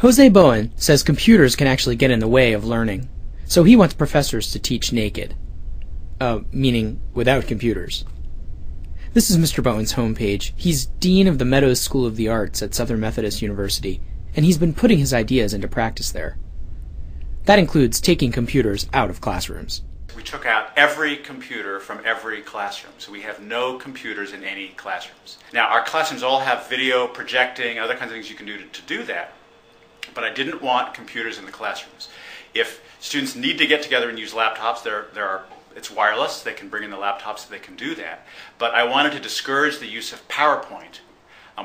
José Bowen says computers can actually get in the way of learning, so he wants professors to teach naked. Meaning without computers. This is Mr. Bowen's homepage. He's Dean of the Meadows School of the Arts at Southern Methodist University, and he's been putting his ideas into practice there. That includes taking computers out of classrooms. We took out every computer from every classroom, so we have no computers in any classrooms. Now, our classrooms all have video projecting, other kinds of things you can do to do that, but I didn't want computers in the classrooms. If students need to get together and use laptops, it's wireless, they can bring in the laptops so they can do that. But I wanted to discourage the use of PowerPoint,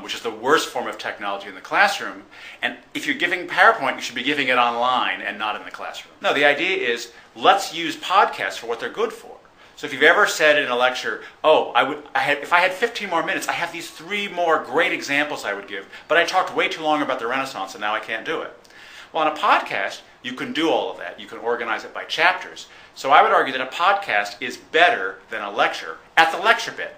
which is the worst form of technology in the classroom. And if you're giving PowerPoint, you should be giving it online and not in the classroom. No, the idea is, let's use podcasts for what they're good for. So if you've ever said in a lecture, if I had 15 more minutes, I have these 3 more great examples I would give, but I talked way too long about the Renaissance and now I can't do it. Well, on a podcast, you can do all of that. You can organize it by chapters. So I would argue that a podcast is better than a lecture at the lecture bit.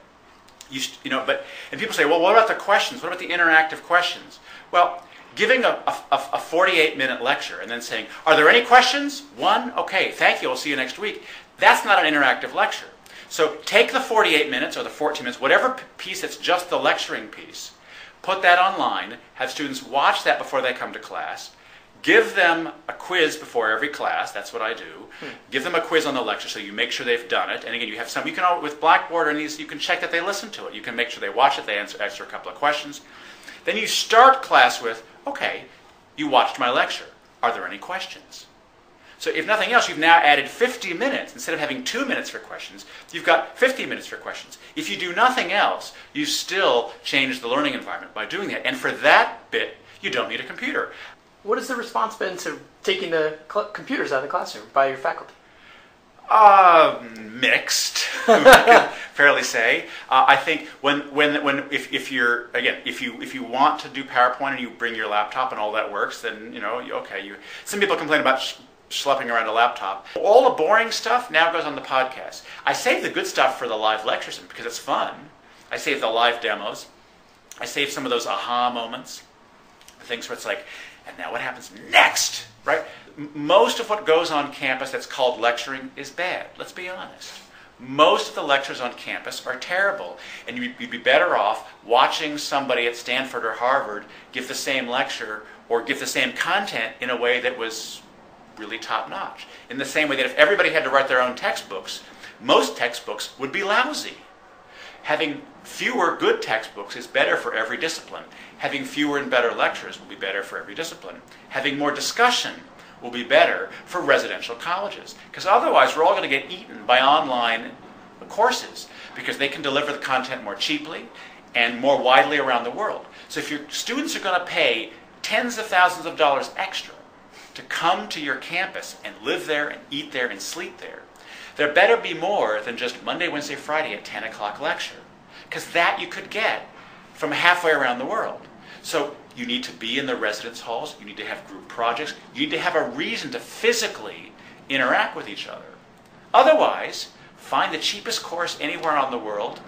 And people say, well, what about the questions? What about the interactive questions? Well, giving a 48-minute lecture and then saying, are there any questions? 1? Okay, thank you, I'll see you next week. That's not an interactive lecture. So take the 48 minutes or the 14 minutes, whatever piece that's just the lecturing piece, put that online, have students watch that before they come to class, give them a quiz before every class, that's what I do. Give them a quiz on the lecture so you make sure they've done it. And again, you can, with Blackboard or these, you can check that they listen to it. You can make sure they watch it, they answer a couple of questions. Then you start class with, okay, you watched my lecture. Are there any questions? So if nothing else, you've now added 50 minutes. Instead of having 2 minutes for questions, you've got 50 minutes for questions. If you do nothing else, you still change the learning environment by doing that. And for that bit, you don't need a computer. What has the response been to taking the computers out of the classroom by your faculty? Mixed, fairly say. I think if you want to do PowerPoint and you bring your laptop and all that works, then okay. Some people complain about schlepping around a laptop. All the boring stuff now goes on the podcast. I save the good stuff for the live lectures because it's fun. I save the live demos. I save some of those aha moments, the things where it's like, and now what happens next, right? Most of what goes on campus that's called lecturing is bad, let's be honest. Most of the lectures on campus are terrible, and you'd be better off watching somebody at Stanford or Harvard give the same lecture or give the same content in a way that was really top-notch. In the same way that if everybody had to write their own textbooks, most textbooks would be lousy. Having fewer good textbooks is better for every discipline. Having fewer and better lectures will be better for every discipline. Having more discussion will be better for residential colleges. Because otherwise we're all going to get eaten by online courses because they can deliver the content more cheaply and more widely around the world. So if your students are going to pay tens of thousands of dollars extra to come to your campus and live there and eat there and sleep there, there better be more than just Monday, Wednesday, Friday at 10 o'clock lecture. Because that you could get from halfway around the world. So you need to be in the residence halls, you need to have group projects, you need to have a reason to physically interact with each other. Otherwise, find the cheapest course anywhere on the world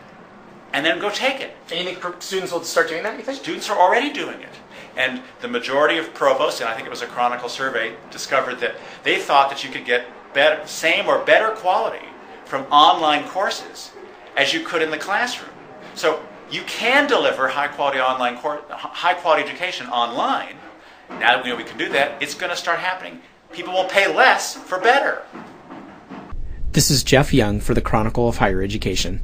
and then go take it. And you think students will start doing that, you think? Students are already doing it. And the majority of provosts, and I think it was a Chronicle survey, discovered that they thought that you could get same or better quality from online courses as you could in the classroom. So you can deliver high-quality education online. Now that we know we can do that, it's going to start happening. People will pay less for better. This is Jeff Young for the Chronicle of Higher Education.